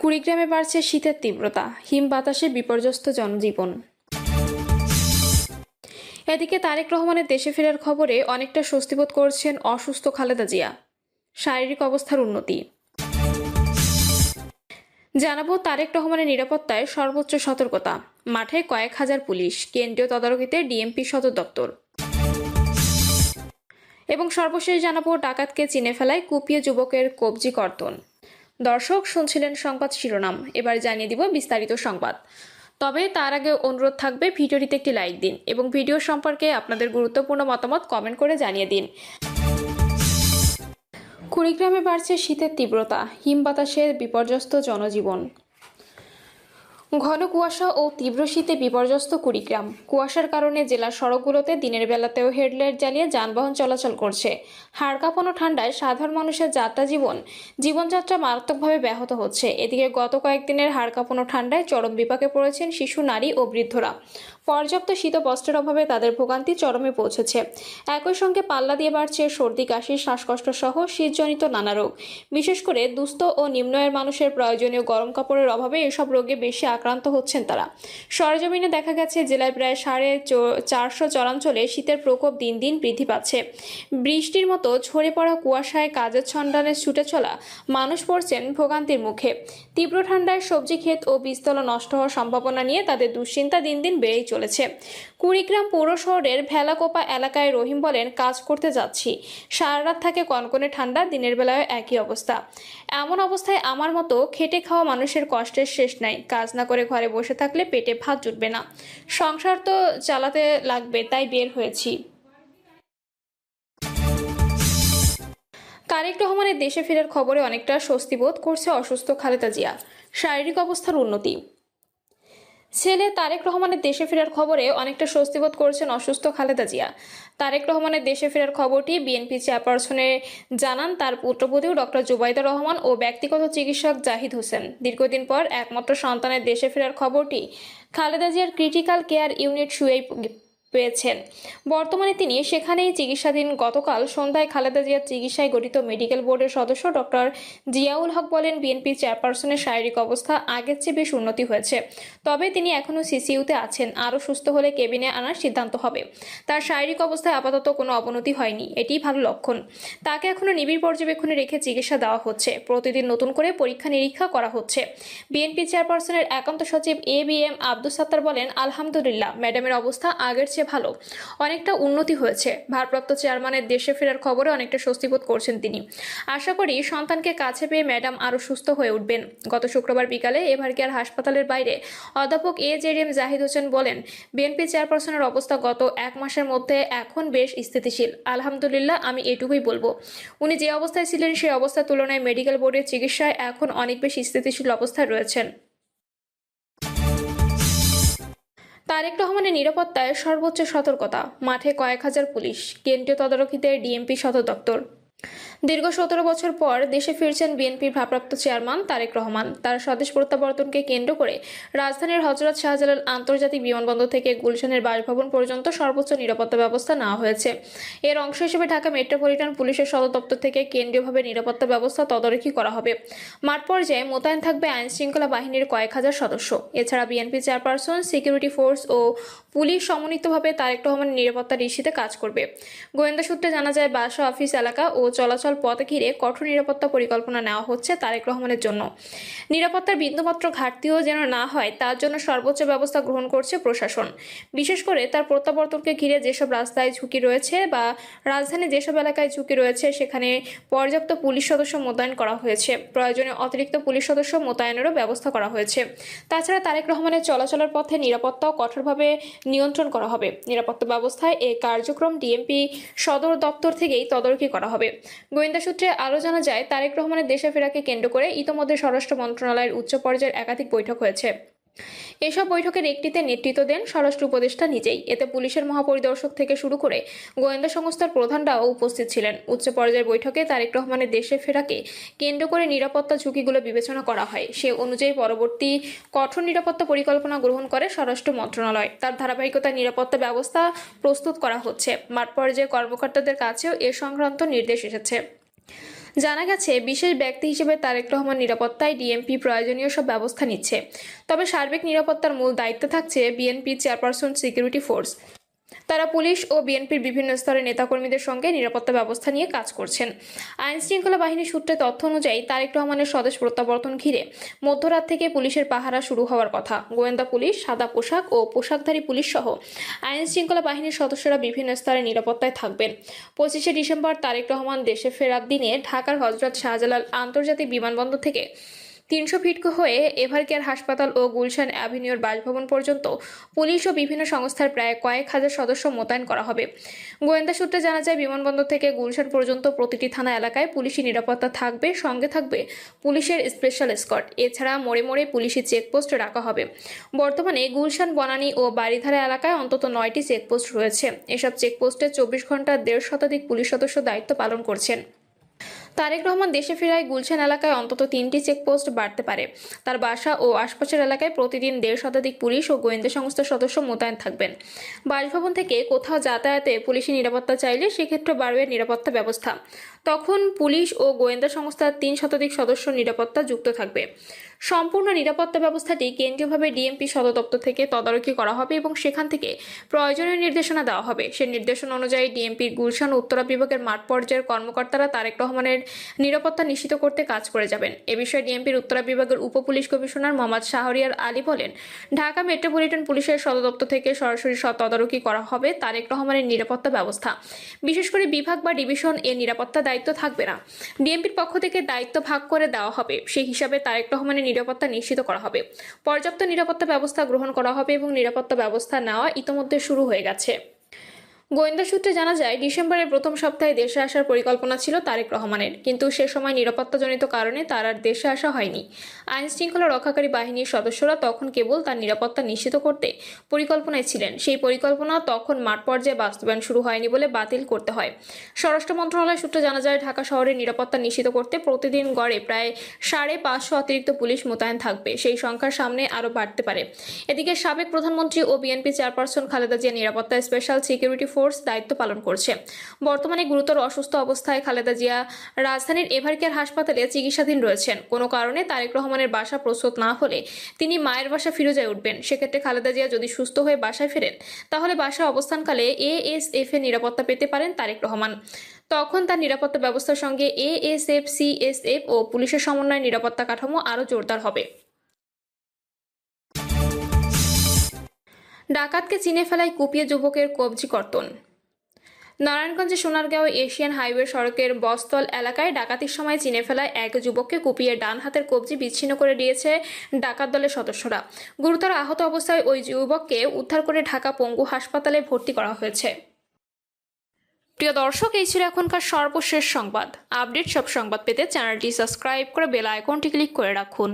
কুড়িগ্রামে বাড়ছে শীতের তীব্রতা, হিম বাতাসে বিপর্যস্ত জনজীবন। এদিকে তারেক রহমানের দেশে ফেরার খবরে অনেকটা স্বস্তিবোধ করছেন অসুস্থ খালেদা জিয়া। শারীরিক অবস্থার উন্নতি জানাবো। তারেক রহমানের নিরাপত্তায় সর্বোচ্চ সতর্কতা, মাঠে কয়েক হাজার পুলিশ, কেন্দ্রীয় তদারকিতে ডিএমপি সদর দপ্তর। এবং সর্বশেষ জানাবো, ডাকাতকে চিনে ফেলায় কুপিয়ে যুবকের কবজি কর্তন। দর্শক, শুনছিলেন সংবাদ শিরোনাম, এবার জানিয়ে দিব বিস্তারিত সংবাদ। তবে তার আগে অনুরোধ থাকবে, ভিডিওটিতে একটি লাইক দিন এবং ভিডিও সম্পর্কে আপনাদের গুরুত্বপূর্ণ মতামত কমেন্ট করে জানিয়ে দিন। কুড়িগ্রামে বাড়ছে শীতের তীব্রতা, হিম বাতাসে বিপর্যস্ত জনজীবন। ঘন কুয়াশা ও তীব্র শীতে বিপর্যস্ত কুড়িগ্রাম। কুয়াশার কারণে জেলার সড়কগুলোতে দিনের বেলাতেও হেডলাইট জ্বালিয়ে যানবাহন চলাচল করছে। হাড় কাঁপানো ঠান্ডায় সাধারণ মানুষের জীবনযাত্রা মারাত্মকভাবে ব্যাহত হচ্ছে। এদিকে গত কয়েকদিনের হাড় কাঁপানো ঠান্ডায় চরম বিপাকে পড়েছেন শিশু, নারী ও বৃদ্ধরা। পর্যাপ্ত শীত বস্ত্রের অভাবে তাদের ভোগান্তি চরমে পৌঁছেছে। একই সঙ্গে পাল্লা দিয়ে বাড়ছে সর্দি, কাশি, শ্বাসকষ্ট সহ শীতজনিত নানা রোগ। বিশেষ করে দুস্থ ও নিম্ন আয়ের মানুষের প্রয়োজনীয় গরম কাপড়ের অভাবে এসব রোগে বেশি আক্রান্ত হচ্ছেন তারা। সরেজমিনে দেখা গেছে, জেলায় প্রায় 450 চরাঞ্চলে শীতের প্রকোপ দিন দিন বৃদ্ধি পাচ্ছে। বৃষ্টির মতো ঝরে পড়া কুয়াশায় কাজের সন্ধানে ছুটে চলা মানুষ পড়ছেন ভোগান্তির মুখে। তীব্র ঠান্ডায় সবজি ক্ষেত ও বীজতলা নষ্ট হওয়ার সম্ভাবনা নিয়ে তাদের দুশ্চিন্তা দিন দিন বেড়েই চলেছে। কুড়িগ্রাম পৌর শহরের ভেলাকোপা এলাকায় রহিম বলেন, কাজ করতে যাচ্ছি, সারা রাত থাকে কনকনে ঠান্ডা, দিনের বেলায় একই অবস্থা। এমন অবস্থায় আমার মতো খেটে খাওয়া মানুষের কষ্টের শেষ নাই। কাজ না করে ঘরে বসে থাকলে পেটে ভাত জুটবে না, সংসার তো চালাতে লাগবে, তাই বের হয়েছি। তারেক রহমানের দেশে ফেরার খবরে অনেকটা স্বস্তি বোধ করছে অসুস্থ খালেদা জিয়া। শারীরিক অবস্থার উন্নতি। ছেলে তারেক রহমানের দেশে ফেরার খবরে অনেকটা স্বস্তিবোধ করছেন অসুস্থ খালেদা জিয়া। তারেক রহমানের দেশে ফেরার খবরটি বিএনপি চেয়ারপারসনে জানান তার পুত্রবধূ ডক্টর জুবাইদা রহমান ও ব্যক্তিগত চিকিৎসক জাহিদ হোসেন। দীর্ঘদিন পর একমাত্র সন্তানের দেশে ফেরার খবরটি খালেদা জিয়ার ক্রিটিক্যাল কেয়ার ইউনিট শুয়েই পেয়েছেন। বর্তমানে তিনি সেখানেই চিকিৎসাধীন। গতকাল সন্ধ্যায় খালেদা জিয়ার চিকিৎসায় গঠিত মেডিকেল বোর্ডের সদস্য ডক্টর জিয়াউল হক বলেন, বিএনপি চেয়ারপারসনের শারীরিক অবস্থা আগের চেয়ে বেশ উন্নতি হয়েছে, তবে তিনি এখনও সিসিইউতে আছেন। আরও সুস্থ হলে কেবিনে আনার সিদ্ধান্ত হবে। তার শারীরিক অবস্থায় আপাতত কোনো অবনতি হয়নি, এটিই ভালো লক্ষণ। তাকে এখনও নিবিড় পর্যবেক্ষণে রেখে চিকিৎসা দেওয়া হচ্ছে। প্রতিদিন নতুন করে পরীক্ষা নিরীক্ষা করা হচ্ছে। বিএনপি চেয়ারপারসনের একান্ত সচিব এবিএম আব্দুস সাত্তার বলেন, আলহামদুলিল্লাহ, ম্যাডামের অবস্থা আগের চেয়ে ভালো, অনেকটা উন্নতি হয়েছে। ভারপ্রাপ্ত চেয়ারম্যানের দেশে ফেরার খবরে অনেকটা স্বস্তিবোধ করছেন তিনি। আশা করি সন্তানকে কাছে পেয়ে ম্যাডাম আরও সুস্থ হয়ে উঠবেন। গত শুক্রবার বিকালে এভার কেয়ার হাসপাতালের বাইরে অধ্যাপক এজেডিএম জাহিদ হোসেন বলেন, বিএনপি চেয়ারপারসনের অবস্থা গত 1 মাসের মধ্যে এখন বেশ স্থিতিশীল। আলহামদুলিল্লাহ, আমি এটুকুই বলবো। উনি যে অবস্থায় ছিলেন সেই অবস্থার তুলনায় মেডিকেল বোর্ডের চিকিৎসায় এখন অনেক বেশি স্থিতিশীল অবস্থায় রয়েছেন। তারেক রহমানের নিরাপত্তায় সর্বোচ্চ সতর্কতা, মাঠে কয়েক হাজার পুলিশ, কেন্দ্রীয় তদারকিতে ডিএমপি সদর দপ্তর। দীর্ঘ 17 বছর পর দেশে ফিরছেন বিএনপির ভারপ্রাপ্ত চেয়ারম্যান তারেক রহমান। তার স্বদেশ প্রত্যাবর্তনকে কেন্দ্র করে রাজধানীর হযরত শাহজালাল আন্তর্জাতিক বিমানবন্দর থেকে গুলশানের বাসভবন পর্যন্ত সর্বোচ্চ নিরাপত্তা ব্যবস্থা নেওয়া হয়েছে। এর অংশ হিসেবে ঢাকা মেট্রোপলিটন পুলিশের সদর দপ্তর থেকে কেন্দ্রীয়ভাবে নিরাপত্তা ব্যবস্থা তদারকি করা হবে। মাঠ পর্যায়ে মোতায়েন থাকবে আইনশৃঙ্খলা বাহিনীর কয়েক হাজার সদস্য। এছাড়া বিএনপি চেয়ারপারসন, সিকিউরিটি ফোর্স ও পুলিশ সমন্বিতভাবে তারেক রহমানের নিরাপত্তা নিশ্চিতে কাজ করবে। গোয়েন্দা সূত্রে জানা যায়, বাসা, অফিস এলাকা ও চলাচল পথ ঘিরে কঠোর নিরাপত্তা পরিকল্পনা নেওয়া হচ্ছে তারেক রহমানের জন্য। নিরাপত্তার বিন্দুমাত্র ঘাটতিও যেন না হয়, তার জন্য সর্বোচ্চ ব্যবস্থা গ্রহণ করছে প্রশাসন। বিশেষ করে তার প্রত্যাবর্তনকে ঘিরে যেসব রাস্তায় ঝুঁকি রয়েছে বা রাজধানী যেসব এলাকায় ঝুঁকি রয়েছে, সেখানে পর্যাপ্ত পুলিশ সদস্য মোতায়েন করা হয়েছে। প্রয়োজনে অতিরিক্ত পুলিশ সদস্য মোতায়েনেরও ব্যবস্থা করা হয়েছে। তাছাড়া তারেক রহমানের চলাচলের পথে নিরাপত্তাও কঠোরভাবে নিয়ন্ত্রণ করা হবে। নিরাপত্তা ব্যবস্থায় এই কার্যক্রম ডিএমপি সদর দপ্তর থেকেই তদারকি করা হবে। গোয়েন্দা সূত্রে আরও জানা যায়, তারেক রহমানের দেশে ফেরাকে কেন্দ্র করে ইতোমধ্যে স্বরাষ্ট্র মন্ত্রণালয়ের উচ্চ পর্যায়ের একাধিক বৈঠক হয়েছে। এসব বৈঠকের একটিতে নেতৃত্ব দেন স্বরাষ্ট্র উপদেষ্টা নিজেই। এতে পুলিশের মহাপরিদর্শক থেকে শুরু করে গোয়েন্দা সংস্থার প্রধানরাও উপস্থিত ছিলেন। উচ্চ পর্যায়ের বৈঠকে তারেক রহমানের দেশে ফেরাকে কেন্দ্র করে নিরাপত্তা ঝুঁকিগুলো বিবেচনা করা হয়। সে অনুযায়ী পরবর্তী কঠোর নিরাপত্তা পরিকল্পনা গ্রহণ করে স্বরাষ্ট্র মন্ত্রণালয়। তার ধারাবাহিকতায় নিরাপত্তা ব্যবস্থা প্রস্তুত করা হচ্ছে। মাঠ পর্যায়ে কর্মকর্তাদের কাছেও এ সংক্রান্ত নির্দেশ এসেছে। জানা গেছে, বিশেষ ব্যক্তি হিসেবে তারেক রহমান নিরাপত্তায় ডিএমপি প্রয়োজনীয় সব ব্যবস্থা নিচ্ছে। তবে সার্বিক নিরাপত্তার মূল দায়িত্ব থাকছে বিএনপি চেয়ারপারসন সিকিউরিটি ফোর্স। তারা পুলিশ ও বিএনপির বিভিন্ন স্তরের নেতাকর্মীদের সঙ্গে নিরাপত্তা ব্যবস্থা নিয়ে কাজ করছেন। আইন শৃঙ্খলা বাহিনীর সূত্রে তথ্য অনুযায়ী তারেক রহমানের স্বদেশ প্রত্যাবর্তন ঘিরে মধ্যরাত থেকে পুলিশের পাহারা শুরু হওয়ার কথা। গোয়েন্দা পুলিশ, সাদা পোশাক ও পোশাকধারী পুলিশ সহ আইন শৃঙ্খলা বাহিনীর সদস্যরা বিভিন্ন স্তরে নিরাপত্তায় থাকবেন। 25শে ডিসেম্বর তারেক রহমান দেশে ফেরার দিনে ঢাকার হযরত শাহজালাল আন্তর্জাতিক বিমানবন্দর থেকে 300 ফিট হয়ে এভারকেয়ার হাসপাতাল ও গুলশান অ্যাভিনিউর বাসভবন পর্যন্ত পুলিশ ও বিভিন্ন সংস্থার প্রায় কয়েক হাজার সদস্য মোতায়েন করা হবে। গোয়েন্দা সূত্রে জানা যায়, বিমানবন্দর থেকে গুলশান পর্যন্ত প্রতিটি থানা এলাকায় পুলিশি নিরাপত্তা থাকবে, সঙ্গে থাকবে পুলিশের স্পেশাল স্কোয়াড। এছাড়া মোড়ে মোড়ে পুলিশি চেকপোস্ট রাখা হবে। বর্তমানে গুলশান, বনানী ও বাড়িধারা এলাকায় অন্তত 9টি চেকপোস্ট রয়েছে। এসব চেকপোস্টে 24 ঘন্টা 1.5 শতাধিক পুলিশ সদস্য দায়িত্ব পালন করছেন। তারেক রহমান দেশে ফেরায় গুলশান এলাকায় অন্তত 3টি চেকপোস্ট বাড়তে পারে। তার বাসা ও আশপাশের এলাকায় প্রতিদিন 1.5 শতাধিক পুলিশ ও গোয়েন্দা সংস্থার সদস্য মোতায়েন থাকবেন। বাসভবন থেকে কোথাও যাতায়াতে পুলিশি নিরাপত্তা চাইলে সেক্ষেত্রে বাড়বে নিরাপত্তা ব্যবস্থা। তখন পুলিশ ও গোয়েন্দা সংস্থার 3 শতাধিক সদস্য নিরাপত্তা যুক্ত থাকবে। সম্পূর্ণ নিরাপত্তা ব্যবস্থাটি কেন্দ্রীয়ভাবে ডিএমপি সদর দপ্তর থেকে তদারকি করা হবে এবং সেখান থেকে প্রয়োজনীয় নির্দেশনা দেওয়া হবে। সেই নির্দেশনা অনুযায়ী ডিএমপির গুলশান উত্তরা বিভাগের মাঠ পর্যায়ের কর্মকর্তারা তারেক রহমানের নিরাপত্তা নিশ্চিত করতে কাজ করে যাবেন। এ বিষয়ে ডিএমপির উত্তরা বিভাগের উপ-পুলিশ কমিশনার মোহাম্মদ শাহরিয়ার আলী বলেন, ঢাকা মেট্রোপলিটন পুলিশের সদর দপ্তর থেকে সরাসরি তদারকি করা হবে তারেক রহমানের নিরাপত্তা ব্যবস্থা। বিশেষ করে বিভাগ বা ডিভিশন এর নিরাপত্তা দায়িত্ব থাকবে না, ডিএমপির পক্ষ থেকে দায়িত্ব ভাগ করে দেওয়া হবে। সেই হিসাবে তারেক রহমানের নিরাপত্তা নিশ্চিত করা হবে। পর্যাপ্ত নিরাপত্তা ব্যবস্থা গ্রহণ করা হবে এবং নিরাপত্তা ব্যবস্থা নেওয়া ইতোমধ্যে শুরু হয়ে গেছে। গোয়েন্দা সূত্রে জানা যায়, ডিসেম্বরের প্রথম সপ্তাহে দেশে আসার পরিকল্পনা ছিল তারেক রহমানের, কিন্তু সে সময় নিরাপত্তাজনিত কারণে তার আর দেশে আসা হয়নি। আইন শৃঙ্খলা রক্ষাকারী বাহিনীর সদস্যরা তখন কেবল তার নিরাপত্তা নিশ্চিত করতে পরিকল্পনায় ছিলেন। সেই পরিকল্পনা তখন মাঠ পর্যায়ে বাস্তবায়ন শুরু হয়নি বলে বাতিল করতে হয়। স্বরাষ্ট্র মন্ত্রণালয় সূত্রে জানা যায়, ঢাকা শহরের নিরাপত্তা নিশ্চিত করতে প্রতিদিন গড়ে প্রায় 550 অতিরিক্ত পুলিশ মোতায়েন থাকবে। সেই সংখ্যার সামনে আরও বাড়তে পারে। এদিকে সাবেক প্রধানমন্ত্রী ও বিএনপি চেয়ারপারসন খালেদা জিয়া নিরাপত্তায় স্পেশাল সিকিউরিটি ফোর্স দায়িত্ব পালন করছে। বর্তমানে গুরুতর অসুস্থ অবস্থায় খালেদা জিয়া রাজধানীর এভারকেয়ার হাসপাতালে চিকিৎসাধীন রয়েছেন। কোনো কারণে তারেক রহমানের বাসা প্রস্তুত না হলে তিনি মায়ের বাসা ফিরোজায় উঠবেন। সেক্ষেত্রে খালেদা জিয়া যদি সুস্থ হয়ে বাসায় ফেরেন, তাহলে বাসা অবস্থানকালে এএসএফ এর নিরাপত্তা পেতে পারেন তারেক রহমান। তখন তার নিরাপত্তা ব্যবস্থার সঙ্গে এএসএফ, সিএসএফ ও পুলিশের সমন্বয়ে নিরাপত্তা কাঠামো আরও জোরদার হবে। ডাকাতকে চিনে ফেলায় কুপিয়ে যুবকের কবজি কর্তন। নারায়ণগঞ্জের সোনারগাঁও এশিয়ান হাইওয়ে সড়কের বস্তল এলাকায় ডাকাতির সময় চিনে ফেলায় এক যুবককে কুপিয়ে ডান হাতের কবজি বিচ্ছিন্ন করে দিয়েছে ডাকাত দলের সদস্যরা। গুরুতর আহত অবস্থায় ওই যুবককে উদ্ধার করে ঢাকা পঙ্গু হাসপাতালে ভর্তি করা হয়েছে। প্রিয় দর্শক, এই ছিল এখনকার সর্বশেষ সংবাদ। আপডেট সব সংবাদ পেতে চ্যানেলটি সাবস্ক্রাইব করে বেল আইকনটি ক্লিক করে রাখুন।